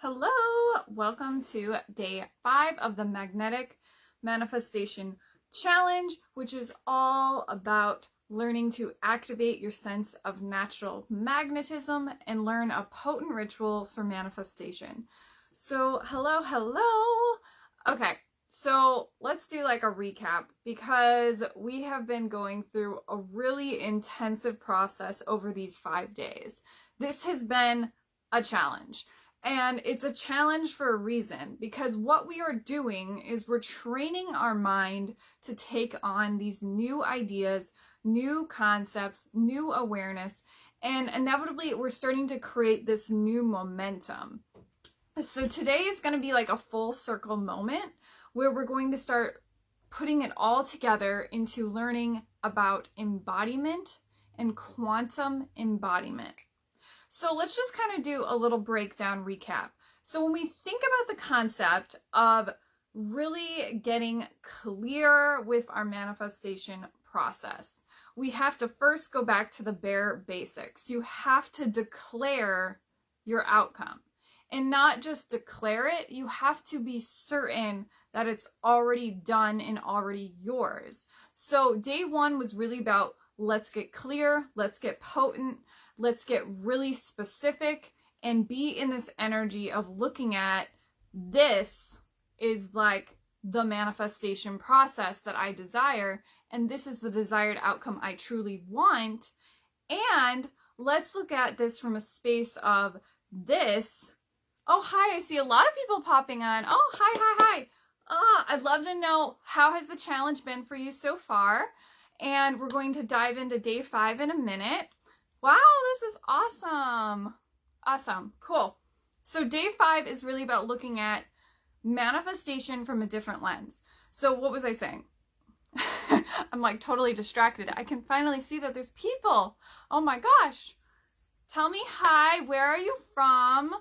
Hello, welcome to day 5 of the Magnetic Manifestation Challenge, which is all about learning to activate your sense of natural magnetism and learn a potent ritual for manifestation. So, hello. Okay, so let's do like a recap because we have been going through a really intensive process over these 5 days. This has been a challenge. And it's a challenge for a reason, because what we are doing is we're training our mind to take on these new ideas, new concepts, new awareness, and inevitably we're starting to create this new momentum. So today is going to be like a full circle moment where we're going to start putting it all together into learning about embodiment and quantum embodiment. So let's just kind of do a little breakdown recap. So when we think about the concept of really getting clear with our manifestation process, we have to first go back to the bare basics. You have to declare your outcome. And not just declare it, you have to be certain that it's already done and already yours. So day 1 was really about let's get clear, let's get potent, let's get really specific and be in this energy of looking at this is like the manifestation process that I desire, and this is the desired outcome I truly want. And let's look at this from a space of this. Oh, hi, I see a lot of people popping on. Oh, hi. I'd love to know, how has the challenge been for you so far? And we're going to dive into day 5 in a minute. Wow, this is awesome. Awesome. Cool. So day 5 is really about looking at manifestation from a different lens. So what was I saying? I'm like totally distracted. I can finally see that there's people. Oh my gosh. Tell me hi. Where are you from?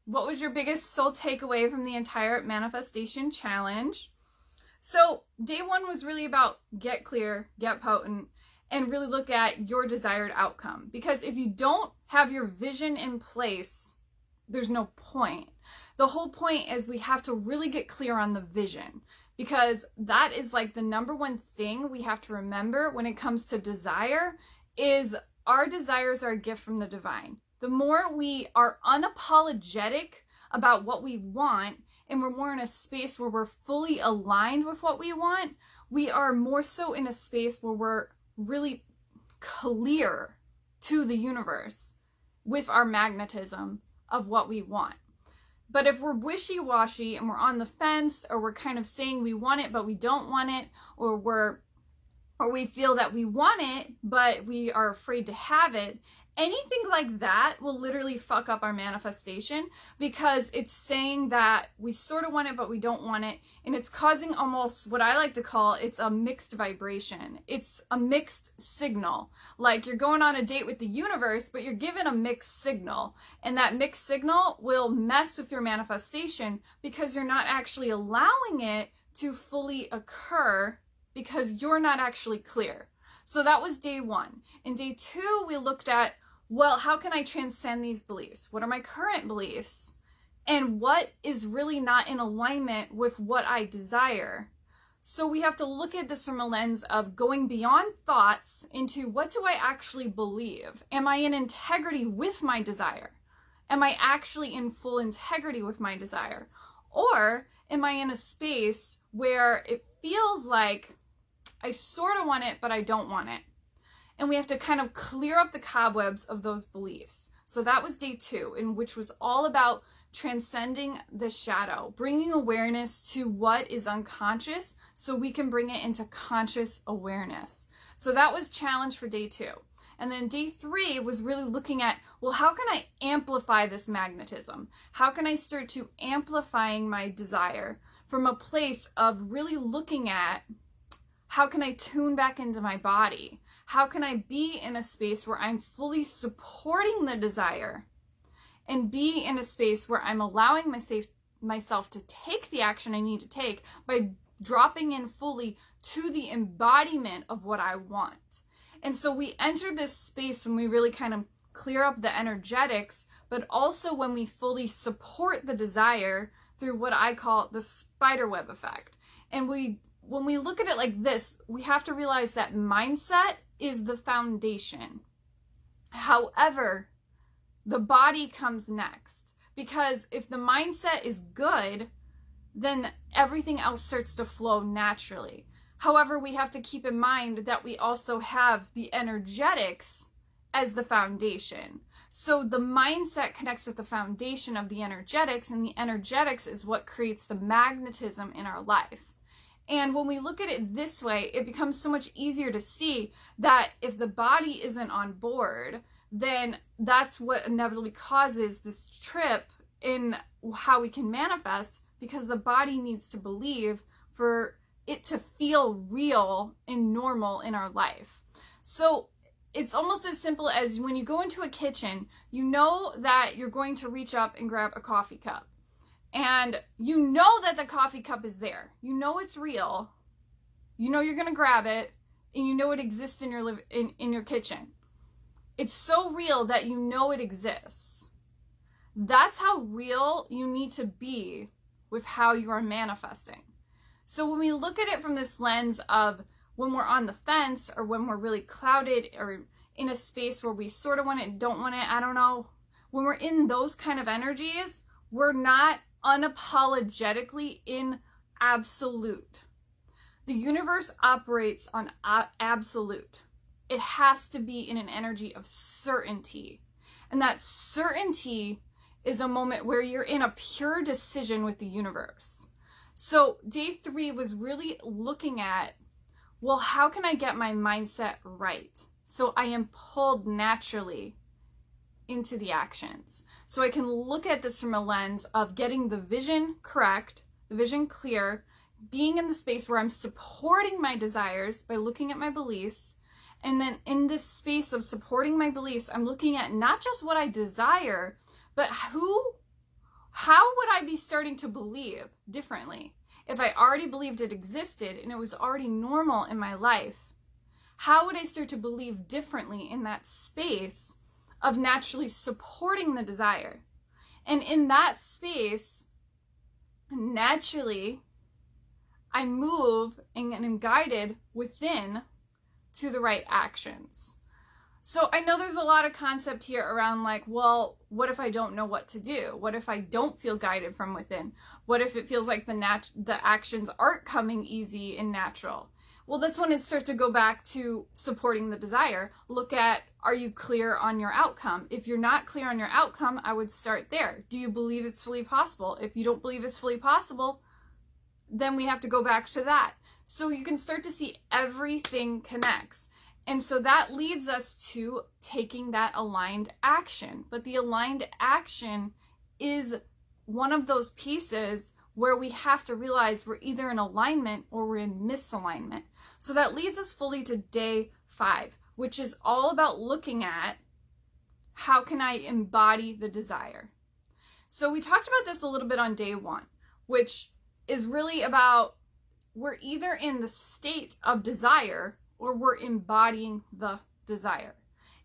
What was your biggest soul takeaway from the entire manifestation challenge? So day 1 was really about get clear, get potent, and really look at your desired outcome. Because if you don't have your vision in place, there's no point. The whole point is we have to really get clear on the vision, because that is like the number one thing we have to remember when it comes to desire is our desires are a gift from the divine. The more we are unapologetic about what we want, and we're more in a space where we're fully aligned with what we want, we are more so in a space where we're really clear to the universe with our magnetism of what we want. But if we're wishy-washy and we're on the fence, or we're kind of saying we want it but we don't want it, or we feel that we want it but we are afraid to have it, anything like that will literally fuck up our manifestation, because it's saying that we sort of want it but we don't want it, and it's causing almost what I like to call it's a mixed vibration. It's a mixed signal. Like you're going on a date with the universe, but you're given a mixed signal, and that mixed signal will mess with your manifestation because you're not actually allowing it to fully occur because you're not actually clear. So that was day 1. In day 2, we looked at, well, how can I transcend these beliefs? What are my current beliefs? And what is really not in alignment with what I desire? So we have to look at this from a lens of going beyond thoughts into what do I actually believe? Am I in integrity with my desire? Am I actually in full integrity with my desire? Or am I in a space where it feels like I sort of want it, but I don't want it? And we have to kind of clear up the cobwebs of those beliefs. So that was day 2, in which was all about transcending the shadow, bringing awareness to what is unconscious so we can bring it into conscious awareness. So that was challenge for day 2. And then day 3 was really looking at, well, how can I amplify this magnetism? How can I start to amplifying my desire from a place of really looking at how can I tune back into my body? How can I be in a space where I'm fully supporting the desire and be in a space where I'm allowing myself to take the action I need to take by dropping in fully to the embodiment of what I want? And so we entered this space when we really kind of clear up the energetics, but also when we fully support the desire through what I call the spiderweb effect. And when we look at it like this, we have to realize that mindset is the foundation. However, the body comes next, because if the mindset is good, then everything else starts to flow naturally. However, we have to keep in mind that we also have the energetics as the foundation. So the mindset connects with the foundation of the energetics, and the energetics is what creates the magnetism in our life. And when we look at it this way, it becomes so much easier to see that if the body isn't on board, then that's what inevitably causes this trip in how we can manifest, because the body needs to believe for it to feel real and normal in our life. So it's almost as simple as when you go into a kitchen, you know that you're going to reach up and grab a coffee cup. And you know that the coffee cup is there. You know it's real. You know you're going to grab it, and you know it exists in your kitchen. It's so real that you know it exists. That's how real you need to be with how you are manifesting. So when we look at it from this lens of when we're on the fence, or when we're really clouded, or in a space where we sort of want it, don't want it, I don't know. When we're in those kind of energies, we're not unapologetically in absolute. The universe operates on absolute. It has to be in an energy of certainty. And that certainty is a moment where you're in a pure decision with the universe. So day 3 was really looking at, well, how can I get my mindset right so I am pulled naturally into the actions? So I can look at this from a lens of getting the vision correct, the vision clear, being in the space where I'm supporting my desires by looking at my beliefs. And then in this space of supporting my beliefs, I'm looking at not just what I desire, but how would I be starting to believe differently? If I already believed it existed and it was already normal in my life, how would I start to believe differently in that space of naturally supporting the desire? And in that space, naturally, I move and am guided within to the right actions. So I know there's a lot of concept here around like, well, what if I don't know what to do? What if I don't feel guided from within? What if it feels like the actions aren't coming easy and natural? Well, that's when it starts to go back to supporting the desire. Look at, are you clear on your outcome? If you're not clear on your outcome, I would start there. Do you believe it's fully possible? If you don't believe it's fully possible, then we have to go back to that. So you can start to see everything connects. And so that leads us to taking that aligned action. But the aligned action is one of those pieces where we have to realize we're either in alignment or we're in misalignment. So that leads us fully to day 5, which is all about looking at how can I embody the desire. So we talked about this a little bit on day 1, which is really about we're either in the state of desire or we're embodying the desire.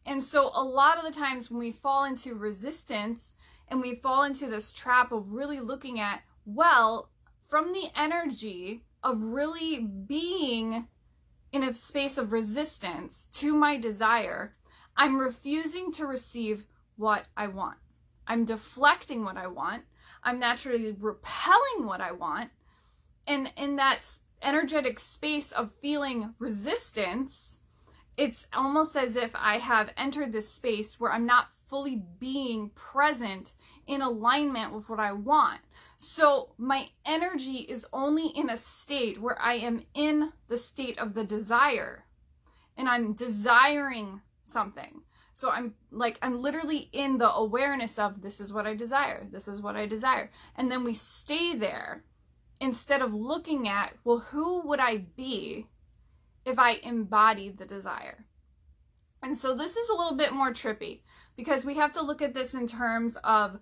And so a lot of the times when we fall into resistance and we fall into this trap of really looking at, well, from the energy of really being in a space of resistance to my desire, I'm refusing to receive what I want. I'm deflecting what I want. I'm naturally repelling what I want. And in that energetic space of feeling resistance, it's almost as if I have entered this space where I'm not fully being present in alignment with what I want. So my energy is only in a state where I am in the state of the desire and I'm desiring something. So I'm literally in the awareness of this is what I desire. This is what I desire. And then we stay there instead of looking at, well, who would I be if I embodied the desire? And so this is a little bit more trippy because we have to look at this in terms of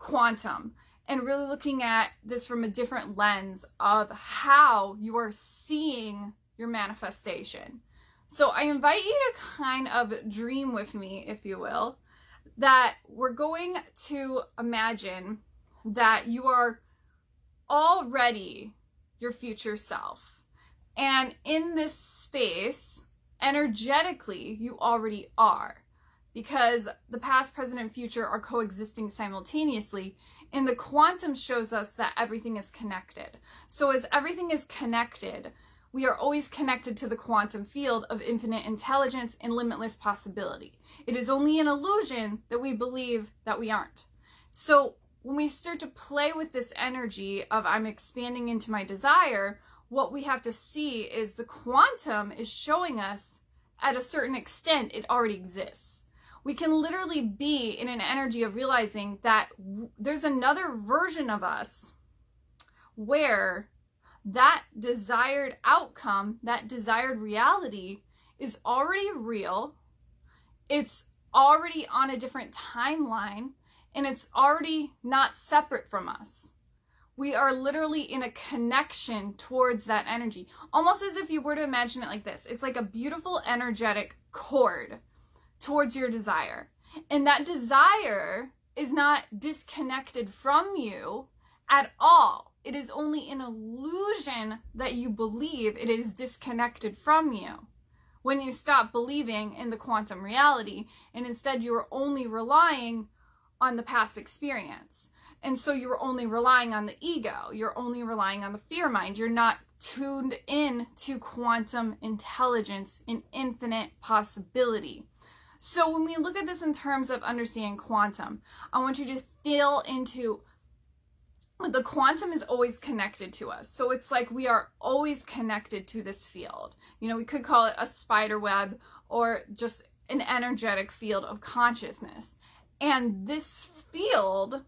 quantum and really looking at this from a different lens of how you are seeing your manifestation. So I invite you to kind of dream with me, if you will, that we're going to imagine that you are already your future self. And in this space, energetically, you already are. Because the past, present, and future are coexisting simultaneously. And the quantum shows us that everything is connected. So as everything is connected, we are always connected to the quantum field of infinite intelligence and limitless possibility. It is only an illusion that we believe that we aren't. So when we start to play with this energy of I'm expanding into my desire, what we have to see is the quantum is showing us at a certain extent it already exists. We can literally be in an energy of realizing that there's another version of us where that desired outcome, that desired reality is already real. It's already on a different timeline, and it's already not separate from us. We are literally in a connection towards that energy. Almost as if you were to imagine it like this. It's like a beautiful energetic cord towards your desire. And that desire is not disconnected from you at all. It is only an illusion that you believe it is disconnected from you. When you stop believing in the quantum reality, and instead you are only relying on the past experience. And so you're only relying on the ego. You're only relying on the fear mind. You're not tuned in to quantum intelligence and infinite possibility. So when we look at this in terms of understanding quantum, I want you to feel into the quantum is always connected to us. So it's like we are always connected to this field. You know, we could call it a spider web or just an energetic field of consciousness. And this field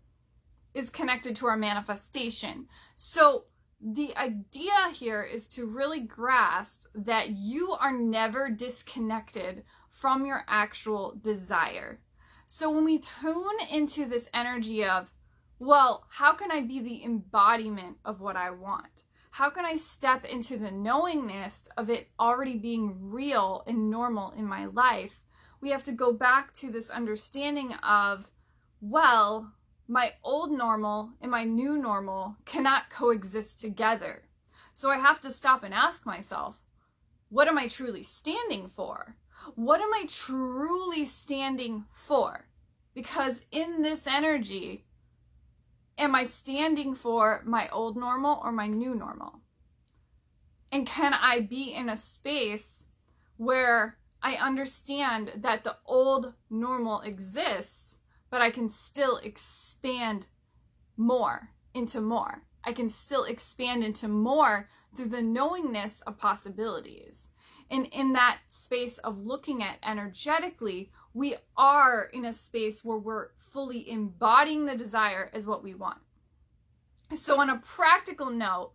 is connected to our manifestation. So the idea here is to really grasp that you are never disconnected from your actual desire. So when we tune into this energy of, well, how can I be the embodiment of what I want? How can I step into the knowingness of it already being real and normal in my life? We have to go back to this understanding of, well, my old normal and my new normal cannot coexist together. So I have to stop and ask myself, what am I truly standing for? What am I truly standing for? Because in this energy, am I standing for my old normal or my new normal? And can I be in a space where I understand that the old normal exists, but I can still expand more into more. I can still expand into more through the knowingness of possibilities. And in that space of looking at energetically, we are in a space where we're fully embodying the desire as what we want. So on a practical note,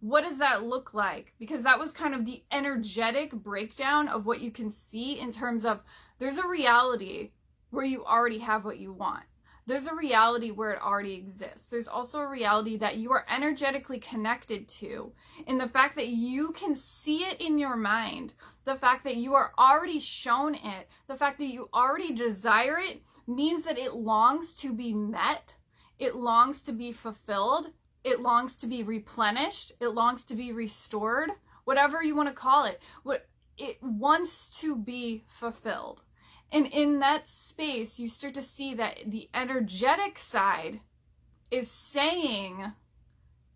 what does that look like? Because that was kind of the energetic breakdown of what you can see in terms of there's a reality where you already have what you want. There's a reality where it already exists. There's also a reality that you are energetically connected to. And the fact that you can see it in your mind, the fact that you are already shown it, the fact that you already desire it means that it longs to be met. It longs to be fulfilled. It longs to be replenished. It longs to be restored, whatever you want to call it. It wants to be fulfilled. And in that space, you start to see that the energetic side is saying,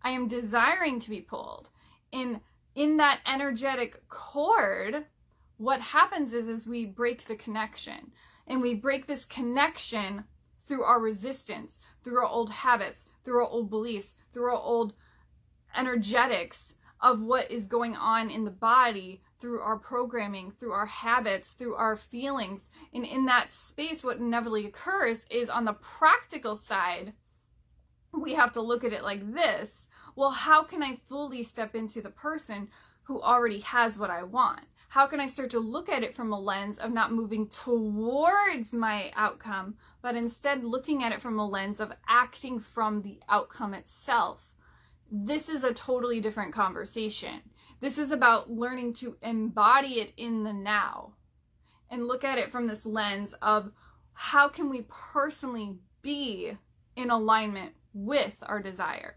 I am desiring to be pulled. In that energetic cord, what happens is we break the connection. And we break this connection through our resistance, through our old habits, through our old beliefs, through our old energetics of what is going on in the body, through our programming, through our habits, through our feelings. And in that space, what inevitably occurs is on the practical side, we have to look at it like this. Well, how can I fully step into the person who already has what I want? How can I start to look at it from a lens of not moving towards my outcome, but instead looking at it from a lens of acting from the outcome itself? This is a totally different conversation. This is about learning to embody it in the now and look at it from this lens of how can we personally be in alignment with our desire?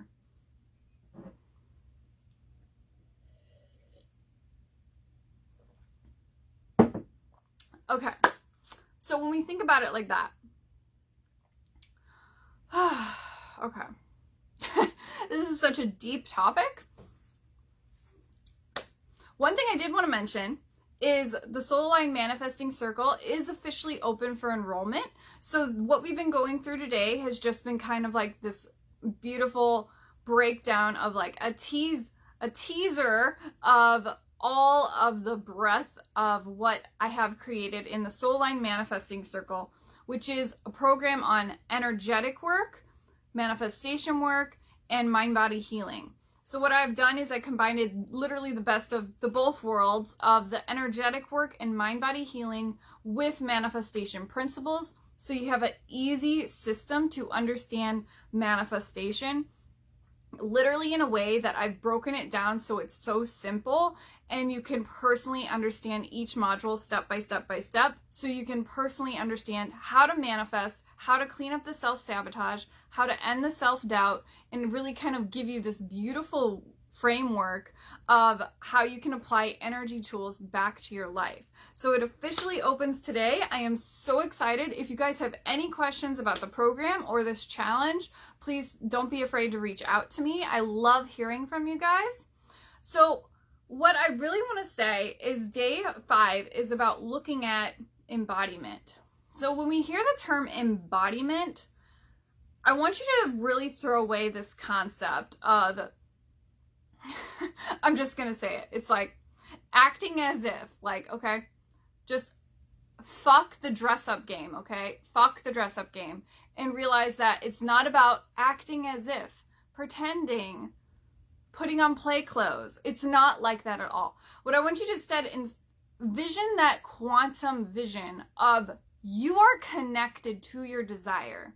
Okay, so when we think about it like that, okay, this is such a deep topic. One thing I did want to mention is the Soul Line Manifesting Circle is officially open for enrollment. So what we've been going through today has just been kind of like this beautiful breakdown of like a teaser of all of the breadth of what I have created in the Soul Line Manifesting Circle, which is a program on energetic work, manifestation work, and mind-body healing. So what I've done is I combined literally the best of the both worlds of the energetic work and mind-body healing with manifestation principles. So you have an easy system to understand manifestation, literally in a way that I've broken it down so it's so simple and you can personally understand each module step by step by step. So you can personally understand how to manifest, how to clean up the self-sabotage, how to end the self-doubt, and really kind of give you this beautiful framework of how you can apply energy tools back to your life. So it officially opens today. I am so excited. If you guys have any questions about the program or this challenge, please don't be afraid to reach out to me. I love hearing from you guys. So what I really want to say is day 5 is about looking at embodiment. So when we hear the term embodiment, I want you to really throw away this concept of I'm just going to say it. It's like acting as if, like, okay, just fuck the dress up game, okay? Fuck the dress up game and realize that it's not about acting as if, pretending, putting on play clothes. It's not like that at all. What I want you to instead envision that quantum vision of you are connected to your desire.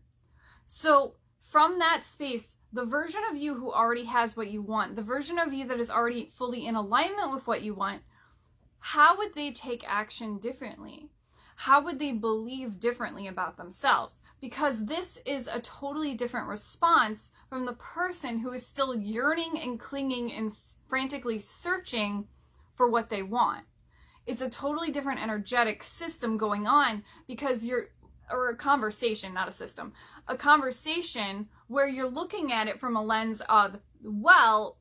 So from that space, the version of you who already has what you want, the version of you that is already fully in alignment with what you want, how would they take action differently? How would they believe differently about themselves? Because this is a totally different response from the person who is still yearning and clinging and frantically searching for what they want. It's a totally different energetic system going on because or a conversation, not a system, a conversation where you're looking at it from a lens of, well,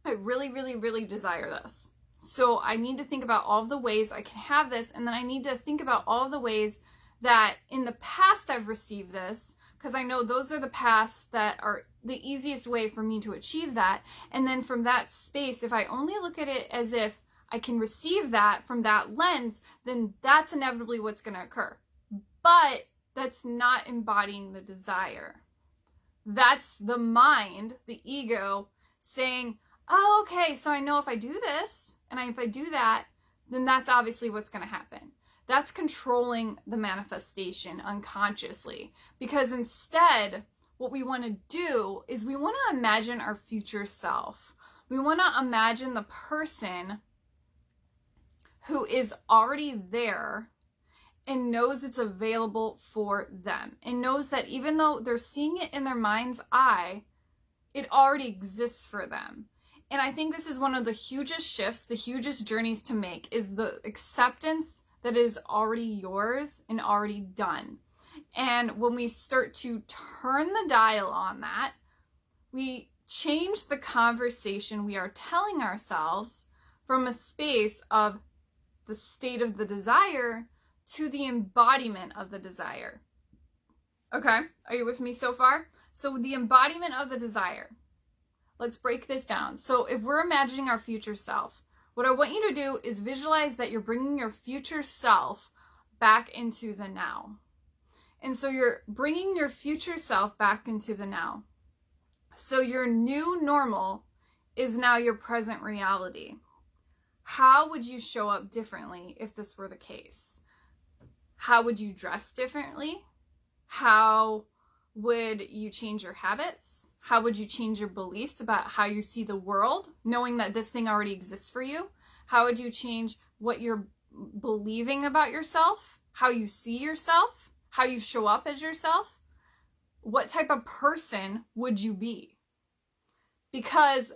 I really, really, really desire this. So I need to think about all of the ways I can have this, and then I need to think about all of the ways that in the past I've received this, because I know those are the paths that are the easiest way for me to achieve that. And then from that space, if I only look at it as if I can receive that from that lens, then that's inevitably what's going to occur. But that's not embodying the desire. That's the mind, the ego, saying, oh, okay, so I know if I do this, and if I do that, then that's obviously what's going to happen. That's controlling the manifestation unconsciously. Because instead, what we want to do is we want to imagine our future self. We want to imagine the person who is already there and knows it's available for them, and knows that even though they're seeing it in their mind's eye, it already exists for them. And I think this is one of the hugest shifts, the hugest journeys to make, is the acceptance that is already yours and already done. And when we start to turn the dial on that, we change the conversation we are telling ourselves from a space of the state of the desire to the embodiment of the desire. Okay, are you with me so far? So the embodiment of the desire. Let's break this down. So if we're imagining our future self, what I want you to do is visualize that you're bringing your future self back into the now. And so you're bringing your future self back into the now. So your new normal is now your present reality. How would you show up differently if this were the case? How would you dress differently? How would you change your habits? How would you change your beliefs about how you see the world, knowing that this thing already exists for you? How would you change what you're believing about yourself, how you see yourself, how you show up as yourself, what type of person would you be? Because,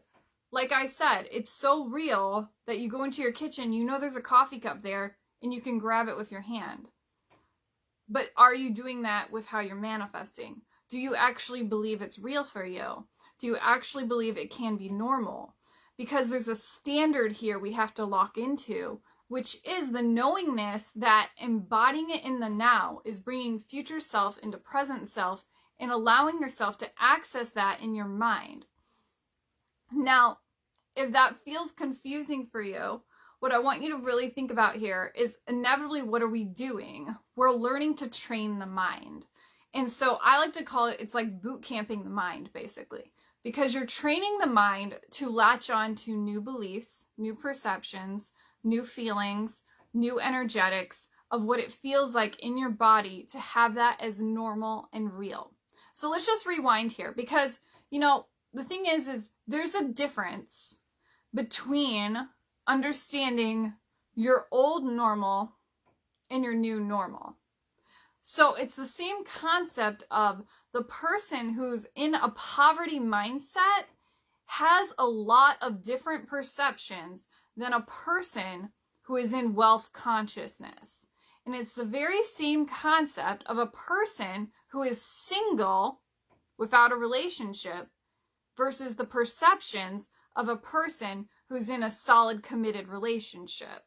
like I said, it's so real that you go into your kitchen, you know there's a coffee cup there, and you can grab it with your hand. But are you doing that with how you're manifesting? Do you actually believe it's real for you? Do you actually believe it can be normal? Because there's a standard here we have to lock into, which is the knowingness that embodying it in the now is bringing future self into present self and allowing yourself to access that in your mind. Now, if that feels confusing for you, what I want you to really think about here is inevitably, what are we doing? We're learning to train the mind. And so I like to call it, it's like boot camping the mind, basically, because you're training the mind to latch on to new beliefs, new perceptions, new feelings, new energetics of what it feels like in your body to have that as normal and real. So let's just rewind here, because, you know, the thing is there's a difference between understanding your old normal and your new normal. So it's the same concept of the person who's in a poverty mindset has a lot of different perceptions than a person who is in wealth consciousness. And it's the very same concept of a person who is single without a relationship versus the perceptions of a person who's in a solid committed relationship.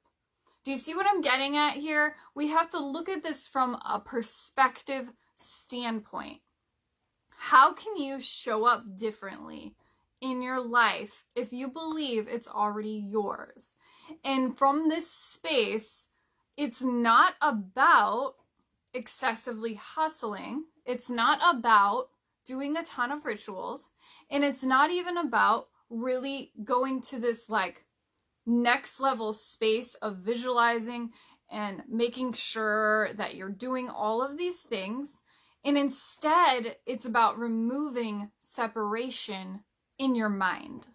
Do you see what I'm getting at here? We have to look at this from a perspective standpoint. How can you show up differently in your life if you believe it's already yours? And from this space, it's not about excessively hustling. It's not about doing a ton of rituals. And it's not even about really going to this like next level space of visualizing and making sure that you're doing all of these things. And instead, it's about removing separation in your mind.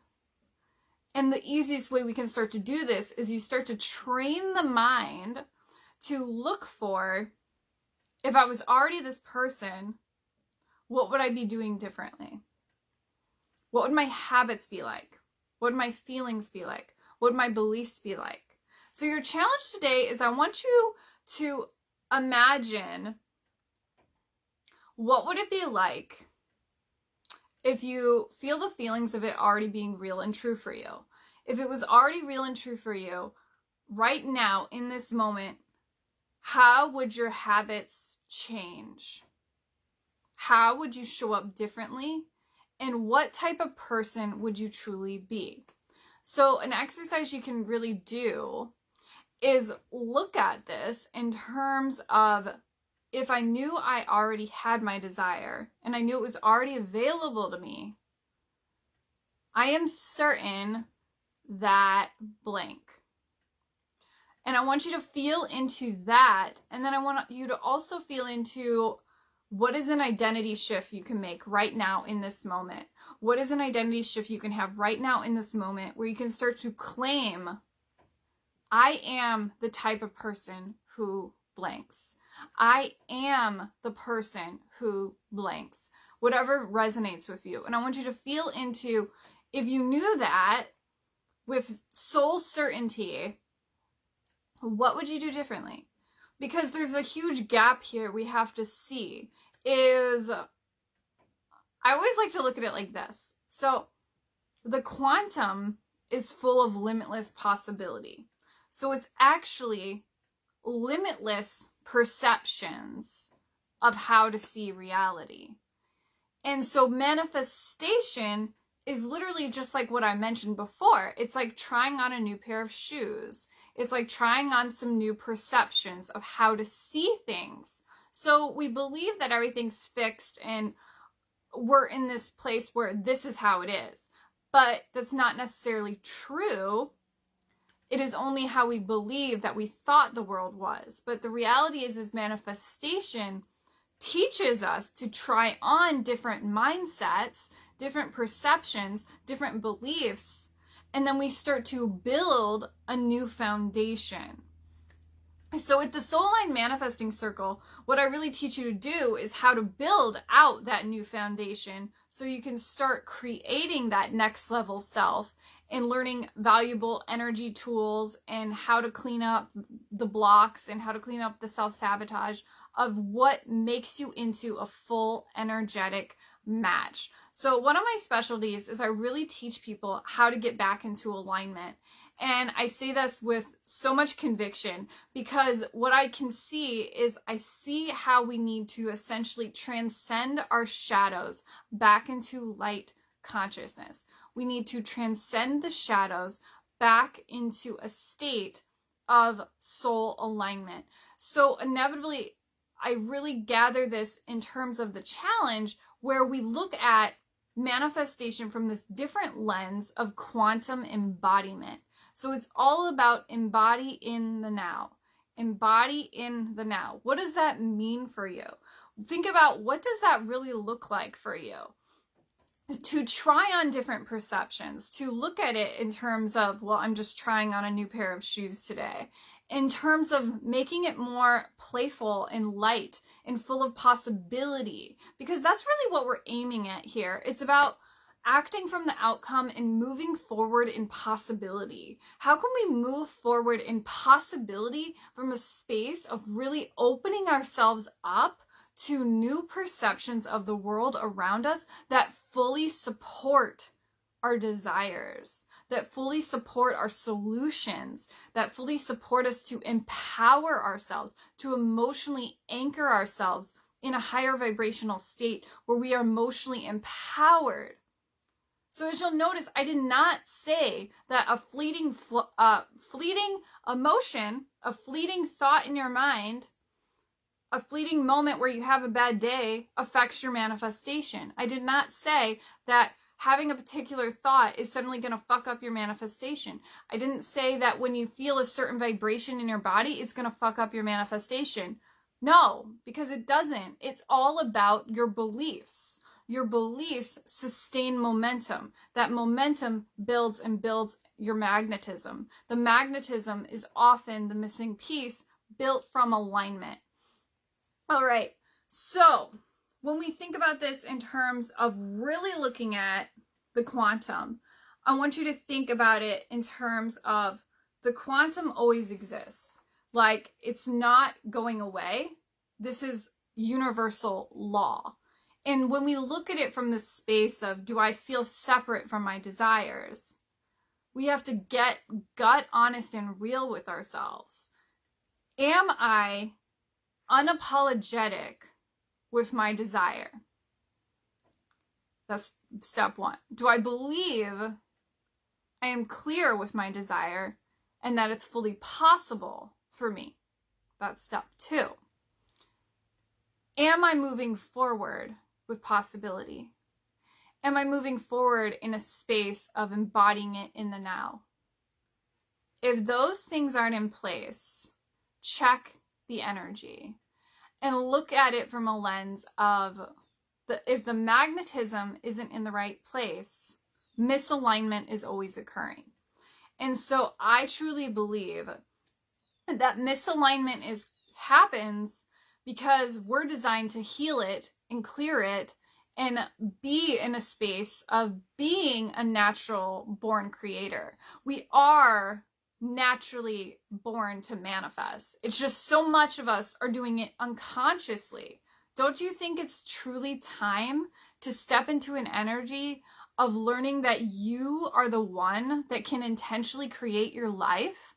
And the easiest way we can start to do this is you start to train the mind to look for, if I was already this person, what would I be doing differently? What would my habits be like? What would my feelings be like? What would my beliefs be like? So your challenge today is I want you to imagine, what would it be like if you feel the feelings of it already being real and true for you? If it was already real and true for you, right now, in this moment, how would your habits change? How would you show up differently? And what type of person would you truly be? So an exercise you can really do is look at this in terms of, if I knew I already had my desire and I knew it was already available to me, I am certain that blank. And I want you to feel into that. And then I want you to also feel into, what is an identity shift you can make right now in this moment? What is an identity shift you can have right now in this moment where you can start to claim, I am the type of person who blanks. I am the person who blanks. Whatever resonates with you. And I want you to feel into, if you knew that with soul certainty, what would you do differently? Because there's a huge gap here we have to see. I always like to look at it like this. So the quantum is full of limitless possibility. So it's actually limitless perceptions of how to see reality. And so manifestation is literally just like what I mentioned before. It's like trying on a new pair of shoes. It's like trying on some new perceptions of how to see things. So we believe that everything's fixed and we're in this place where this is how it is. But that's not necessarily true. It is only how we believe that we thought the world was. But the reality is manifestation teaches us to try on different mindsets, different perceptions, different beliefs, and then we start to build a new foundation. So with the Soul Line Manifesting Circle, what I really teach you to do is how to build out that new foundation so you can start creating that next level self and learning valuable energy tools and how to clean up the blocks and how to clean up the self-sabotage of what makes you into a full energetic match. So one of my specialties is I really teach people how to get back into alignment. And I say this with so much conviction because what I can see is I see how we need to essentially transcend our shadows back into light consciousness. We need to transcend the shadows back into a state of soul alignment. So inevitably, I really gather this in terms of the challenge where we look at manifestation from this different lens of quantum embodiment. So it's all about embody in the now. Embody in the now. What does that mean for you? Think about what does that really look like for you? To try on different perceptions, to look at it in terms of, well, I'm just trying on a new pair of shoes today. In terms of making it more playful and light and full of possibility, because that's really what we're aiming at here. It's about acting from the outcome and moving forward in possibility. How can we move forward in possibility from a space of really opening ourselves up to new perceptions of the world around us that fully support our desires, that fully support our solutions, that fully support us to empower ourselves, to emotionally anchor ourselves in a higher vibrational state where we are emotionally empowered. So as you'll notice, I did not say that a fleeting emotion, a fleeting thought in your mind, a fleeting moment where you have a bad day affects your manifestation. I did not say that having a particular thought is suddenly going to fuck up your manifestation. I didn't say that when you feel a certain vibration in your body, it's going to fuck up your manifestation. No, because it doesn't. It's all about your beliefs. Your beliefs sustain momentum. That momentum builds and builds your magnetism. The magnetism is often the missing piece built from alignment. All right, so when we think about this in terms of really looking at the quantum, I want you to think about it in terms of the quantum always exists. Like, it's not going away. This is universal law. And when we look at it from the space of, do I feel separate from my desires? We have to get gut honest and real with ourselves. Am I unapologetic with my desire? That's step one. Do I believe I am clear with my desire and that it's fully possible for me? That's step two. Am I moving forward with possibility? Am I moving forward in a space of embodying it in the now? If those things aren't in place, check the energy and look at it from a lens of if the magnetism isn't in the right place, misalignment is always occurring. And so I truly believe that misalignment happens because we're designed to heal it and clear it and be in a space of being a natural born creator. We are naturally born to manifest. It's just so much of us are doing it unconsciously. Don't you think it's truly time to step into an energy of learning that you are the one that can intentionally create your life?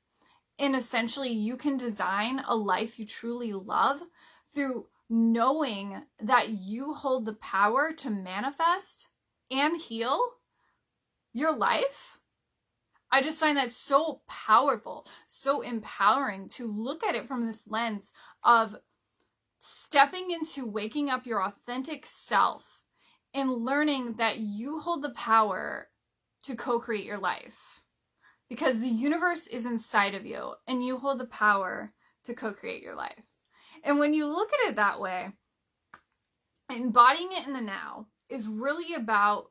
And essentially you can design a life you truly love through knowing that you hold the power to manifest and heal your life. I just find that so powerful, so empowering to look at it from this lens of stepping into waking up your authentic self and learning that you hold the power to co-create your life. Because the universe is inside of you and you hold the power to co-create your life. And when you look at it that way, embodying it in the now is really about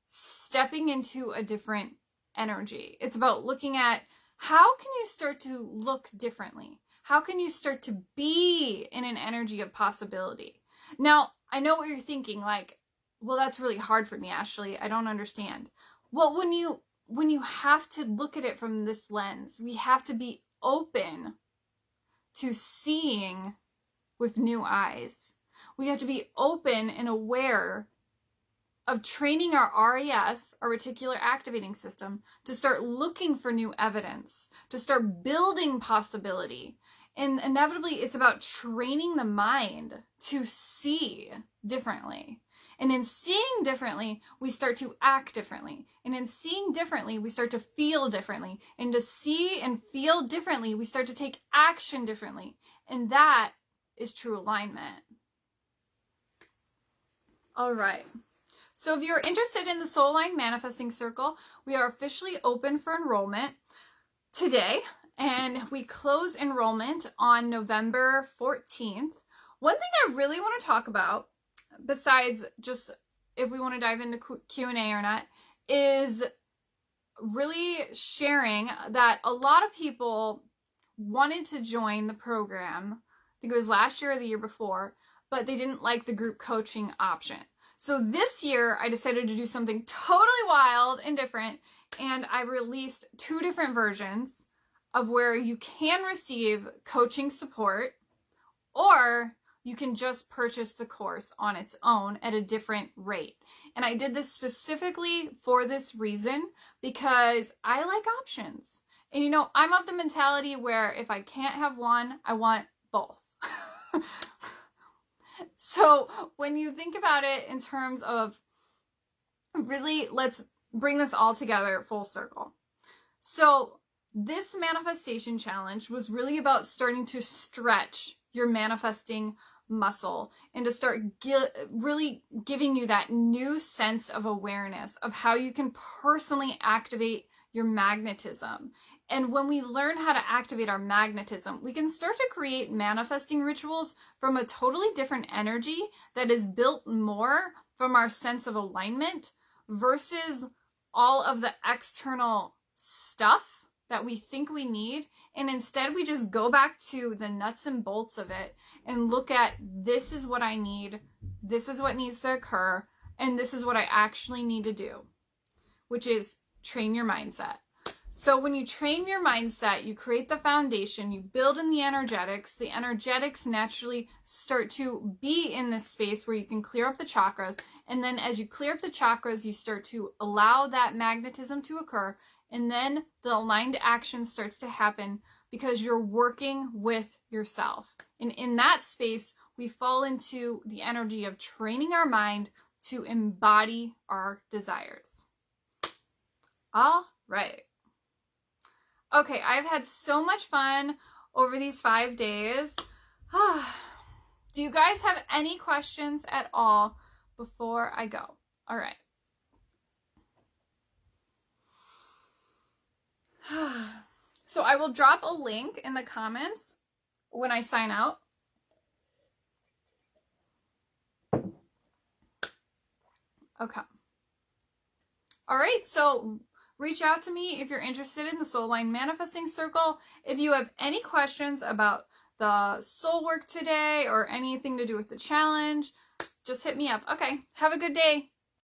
stepping into a different energy. It's about looking at how can you start to look differently? How can you start to be in an energy of possibility? Now, I know what you're thinking, like, well, that's really hard for me, Ashley. I don't understand. Well, when you have to look at it from this lens, we have to be open to seeing with new eyes. We have to be open and aware of training our RAS, our reticular activating system, to start looking for new evidence, to start building possibility. And inevitably, it's about training the mind to see differently. And in seeing differently, we start to act differently. And in seeing differently, we start to feel differently. And to see and feel differently, we start to take action differently. And that is true alignment. All right. So if you're interested in the Soul Line Manifesting Circle, we are officially open for enrollment today. And we close enrollment on November 14th. One thing I really want to talk about, besides just if we want to dive into Q&A or not, is really sharing that a lot of people wanted to join the program. I think it was last year or the year before, but they didn't like the group coaching option. So this year I decided to do something totally wild and different, and I released 2 different versions of where you can receive coaching support, or you can just purchase the course on its own at a different rate. And I did this specifically for this reason, because I like options. And you know, I'm of the mentality where if I can't have one, I want both. So when you think about it in terms of really, let's bring this all together full circle. So this manifestation challenge was really about starting to stretch your manifesting muscle and to start really giving you that new sense of awareness of how you can personally activate your magnetism. And when we learn how to activate our magnetism, we can start to create manifesting rituals from a totally different energy that is built more from our sense of alignment versus all of the external stuff that we think we need. And instead we just go back to the nuts and bolts of it and look at, this is what I need, this is what needs to occur, and this is what I actually need to do, which is train your mindset. So when you train your mindset, you create the foundation, you build in the energetics naturally start to be in this space where you can clear up the chakras. And then as you clear up the chakras, you start to allow that magnetism to occur. And then the aligned action starts to happen because you're working with yourself. And in that space, we fall into the energy of training our mind to embody our desires. All right. Okay, I've had so much fun over these 5 days. Do you guys have any questions at all before I go? All right. So I will drop a link in the comments when I sign out. Okay. All right, so reach out to me if you're interested in the Soul Line Manifesting Circle. If you have any questions about the soul work today or anything to do with the challenge, just hit me up. Okay, have a good day.